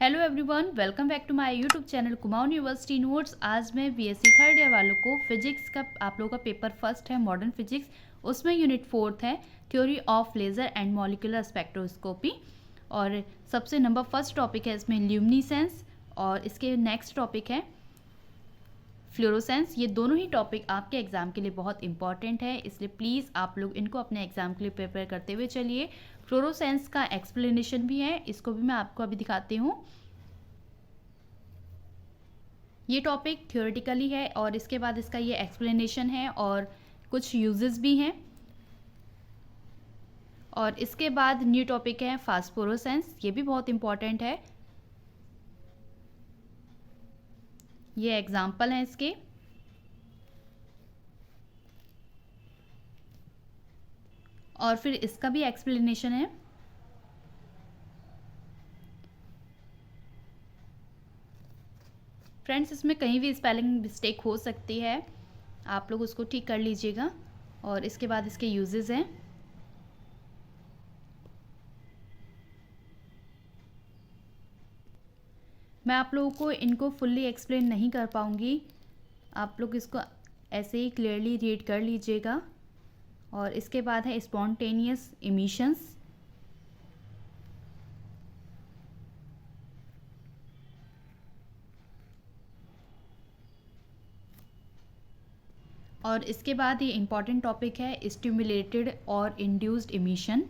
Hello everyone, welcome back to my YouTube channel Kumaon university notes. आज मैं BSc third year वालों को physics का आप लोगों का पेपर फर्स्ट है मॉडर्न फिजिक्स, उसमें यूनिट फोर्थ है theory of laser and molecular spectroscopy. और सबसे नंबर फर्स्ट टॉपिक है इसमें ल्यूमिनेसेंस और इसके नेक्स्ट टॉपिक है फ्लोरोसेंस। ये दोनों ही टॉपिक आपके एग्जाम के लिए बहुत इंपॉर्टेंट है, इसलिए प्लीज़ आप लोग इनको अपने एग्जाम के लिए प्रिपेयर करते हुए चलिए। फ्लोरोसेंस का एक्सप्लेनेशन भी है, इसको भी मैं आपको अभी दिखाती हूँ। ये टॉपिक थ्योरेटिकली है और इसके बाद इसका ये एक्सप्लेनेशन है और कुछ यूजेस भी हैं। और इसके बाद न्यू टॉपिक है फास्फोरोसेंस, ये भी बहुत इंपॉर्टेंट है। ये एग्जाम्पल हैं इसके। और फिर इसका भी एक्सप्लेनेशन है। फ्रेंड्स, इसमें कहीं भी स्पेलिंग मिस्टेक हो सकती है, आप लोग उसको ठीक कर लीजिएगा। और इसके बाद इसके यूजेस हैं। मैं आप लोगों को इनको फुल्ली एक्सप्लेन नहीं कर पाऊँगी, आप लोग इसको ऐसे ही क्लियरली रीड कर लीजिएगा। और इसके बाद है स्पॉन्टेनियस इमिशंस। और इसके बाद ये इम्पॉर्टेंट टॉपिक है स्टिमुलेटेड और इंड्यूस्ड इमिशन।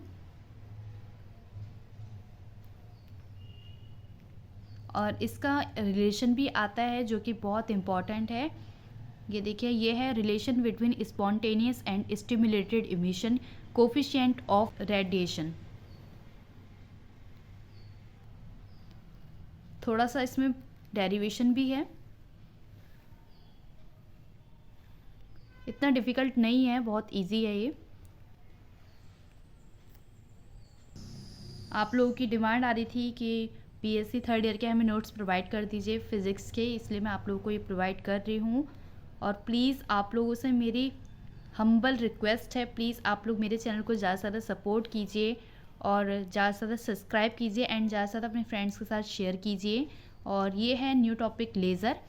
और इसका रिलेशन भी आता है जो कि बहुत इम्पॉर्टेंट है। ये देखिए, ये है relation between spontaneous and stimulated emission, coefficient of radiation. थोड़ा सा इसमें डेरिवेशन भी है, इतना डिफ़िकल्ट नहीं है, बहुत इजी है ये। आप लोगों की डिमांड आ रही थी कि बीएससी थर्ड ईयर के हमें नोट्स प्रोवाइड कर दीजिए फिज़िक्स के, इसलिए मैं आप लोगों को ये प्रोवाइड कर रही हूँ। और प्लीज़ आप लोगों से मेरी हम्बल रिक्वेस्ट है, प्लीज़ आप लोग मेरे चैनल को ज़्यादा से ज़्यादा सपोर्ट कीजिए और ज़्यादा से ज़्यादा सब्सक्राइब कीजिए एंड ज़्यादा से ज़्यादा अपने फ्रेंड्स के साथ शेयर कीजिए। और ये है new topic laser,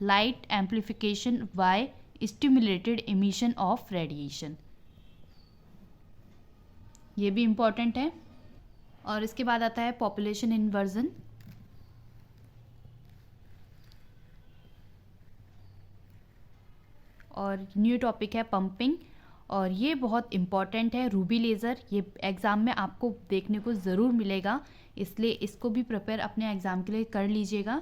light amplification by stimulated emission of radiation, ये भी इम्पॉर्टेंट है। और इसके बाद आता है पॉपुलेशन इन्वर्जन। और न्यू टॉपिक है पंपिंग, और ये बहुत इम्पॉर्टेंट है। रूबी लेज़र, ये एग्ज़ाम में आपको देखने को ज़रूर मिलेगा, इसलिए इसको भी प्रिपेयर अपने एग्ज़ाम के लिए कर लीजिएगा।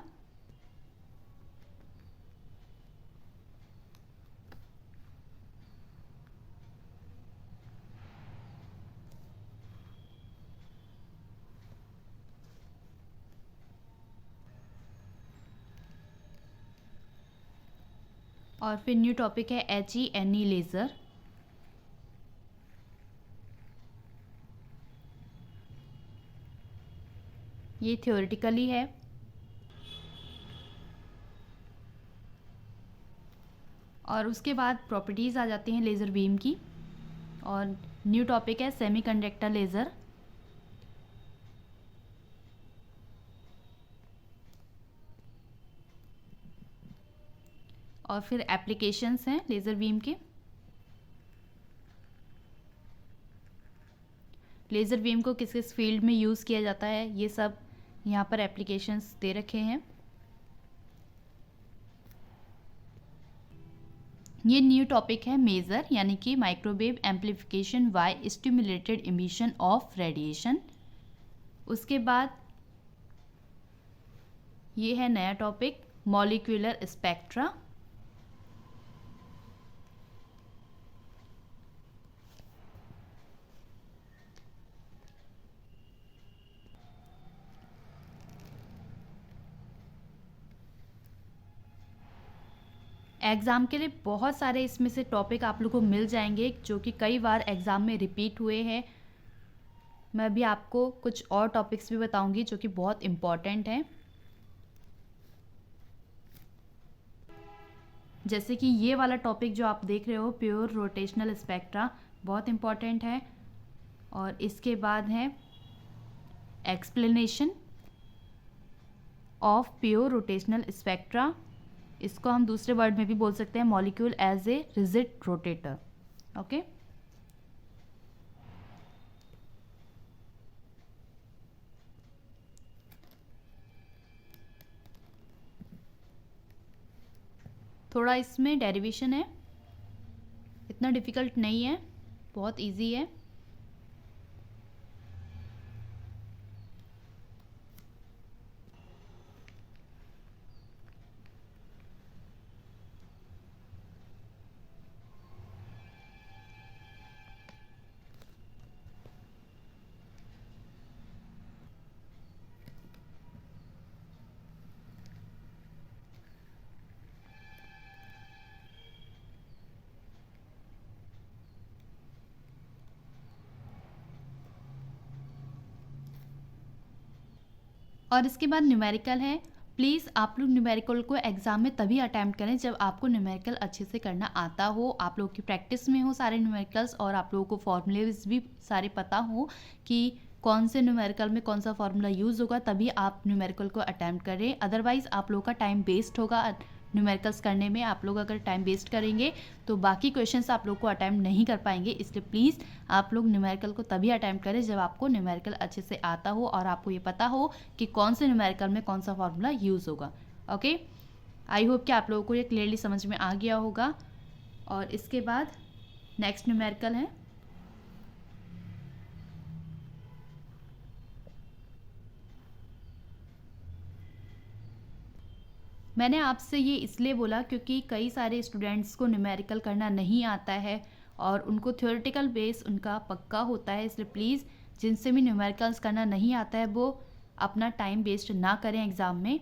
और फिर न्यू टॉपिक है HENE लेज़र। ये थ्योरेटिकली है। और उसके बाद प्रॉपर्टीज़ आ जाती हैं लेज़र बीम की। और न्यू टॉपिक है सेमीकंडक्टर लेज़र। और फिर एप्लीकेशंस हैं लेज़र बीम के। लेज़र बीम को किस किस फील्ड में यूज़ किया जाता है, ये सब यहाँ पर एप्लीकेशंस दे रखे हैं। ये न्यू टॉपिक है मेजर, यानी कि microwave amplification by stimulated emission of radiation. उसके बाद ये है नया टॉपिक मॉलिक्यूलर स्पेक्ट्रा। एग्ज़ाम के लिए बहुत सारे इसमें से टॉपिक आप लोग को मिल जाएंगे जो कि कई बार एग्ज़ाम में रिपीट हुए हैं। मैं भी आपको कुछ और टॉपिक्स भी बताऊंगी जो कि बहुत इम्पॉर्टेंट हैं, जैसे कि ये वाला टॉपिक जो आप देख रहे हो प्योर रोटेशनल स्पेक्ट्रा, बहुत इम्पॉर्टेंट है। और इसके बाद है explanation. Of pure rotational spectra, इसको हम दूसरे वर्ड में भी बोल सकते हैं molecule as a rigid rotator. Okay, थोड़ा इसमें डेरिवेशन है, इतना डिफ़िकल्ट नहीं है, बहुत इजी है। और इसके बाद न्यूमेरिकल है। प्लीज़ आप लोग न्यूमेरिकल को एग्ज़ाम में तभी अटैम्प्ट करें जब आपको न्यूमेरिकल अच्छे से करना आता हो, आप लोगों की प्रैक्टिस में हो सारे न्यूमेरिकल्स, और आप लोगों को फॉर्मूलेज भी सारे पता हो कि कौन से न्यूमेरिकल में कौन सा फॉर्मूला यूज़ होगा, तभी आप न्यूमेरिकल को अटैम्प्ट करें। अदरवाइज़ आप लोगों का टाइम वेस्ट होगा न्यूमेरिकल्स करने में। आप लोग अगर टाइम वेस्ट करेंगे तो बाकी क्वेश्चंस आप लोग को अटैम्प्ट नहीं कर पाएंगे। इसलिए प्लीज़ आप लोग न्यूमेरिकल को तभी अटैम्प्ट करें जब आपको न्यूमेरिकल अच्छे से आता हो और आपको ये पता हो कि कौन से न्यूमेरिकल में कौन सा फॉर्मूला यूज़ होगा। ओके, आई होप कि आप लोगों को ये क्लियरली समझ में आ गया होगा। और इसके बाद नेक्स्ट न्यूमेरिकल है मैंने आपसे ये इसलिए बोला क्योंकि कई सारे स्टूडेंट्स को न्यूमेरिकल करना नहीं आता है और उनको थ्योरेटिकल बेस उनका पक्का होता है। इसलिए प्लीज़ जिनसे भी न्यूमेरिकल्स करना नहीं आता है वो अपना टाइम वेस्ट ना करें एग्ज़ाम में।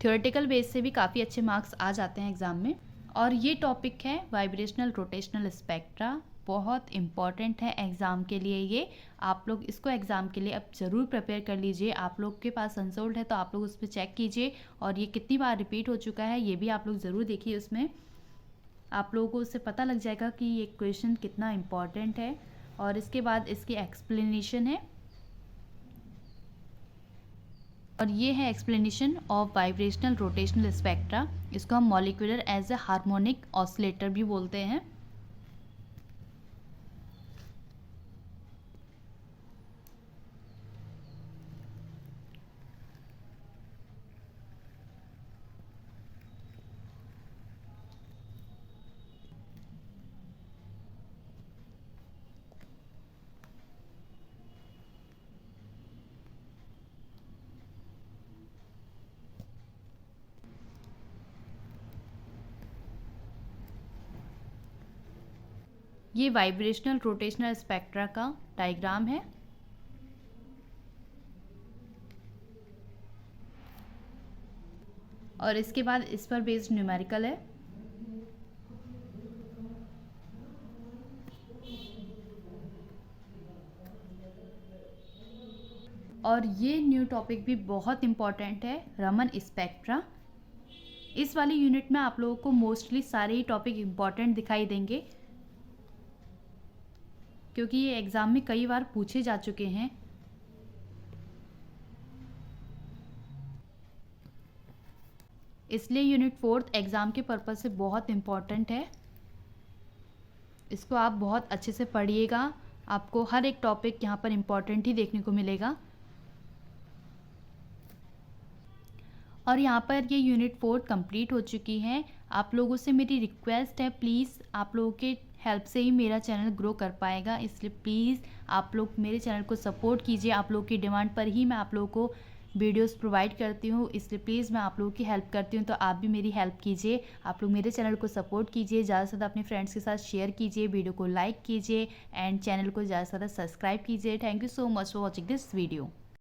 थ्योरेटिकल बेस से भी काफ़ी अच्छे मार्क्स आ जाते हैं एग्ज़ाम में। और ये टॉपिक है वाइब्रेशनल रोटेशनल स्पेक्ट्रा, बहुत इम्पॉर्टेंट है एग्ज़ाम के लिए ये। आप लोग इसको एग्ज़ाम के लिए अब ज़रूर प्रिपेयर कर लीजिए। आप लोग के पास अनसोल्ड है तो आप लोग उस पर चेक कीजिए, और ये कितनी बार रिपीट हो चुका है ये भी आप लोग ज़रूर देखिए। उसमें आप लोगों को उससे पता लग जाएगा कि ये क्वेश्चन कितना इम्पॉर्टेंट है। और इसके बाद इसकी एक्सप्लेनेशन है, और ये है explanation of vibrational rotational spectra. इसको हम molecular as a harmonic oscillator भी बोलते हैं। ये वाइब्रेशनल रोटेशनल स्पेक्ट्रा का डायग्राम है। और इसके बाद इस पर बेस्ड न्यूमेरिकल है। और ये न्यू टॉपिक भी बहुत इम्पॉर्टेंट है, रमन स्पेक्ट्रा। इस वाली यूनिट में आप लोगों को मोस्टली सारे ही टॉपिक इम्पॉर्टेंट दिखाई देंगे क्योंकि ये एग्ज़ाम में कई बार पूछे जा चुके हैं। इसलिए यूनिट 4 एग्ज़ाम के पर्पज़ से बहुत इम्पॉर्टेंट है। इसको आप बहुत अच्छे से पढ़िएगा, आपको हर एक टॉपिक यहाँ पर इम्पॉर्टेंट ही देखने को मिलेगा। और यहाँ पर ये यूनिट 4 कंप्लीट हो चुकी है। आप लोगों से मेरी रिक्वेस्ट है, प्लीज़ आप लोगों के हेल्प से ही मेरा चैनल ग्रो कर पाएगा, इसलिए प्लीज़ आप लोग मेरे चैनल को सपोर्ट कीजिए। आप लोगों की डिमांड पर ही मैं आप लोगों को वीडियोस प्रोवाइड करती हूँ, इसलिए प्लीज़ मैं आप लोगों की हेल्प करती हूँ, तो आप भी मेरी हेल्प कीजिए। आप लोग मेरे चैनल को सपोर्ट कीजिए, ज़्यादा से ज़्यादा अपने फ्रेंड्स के साथ शेयर कीजिए, वीडियो को लाइक कीजिए एंड चैनल को ज़्यादा से ज़्यादा सब्सक्राइब कीजिए। Thank you so much for watching this video.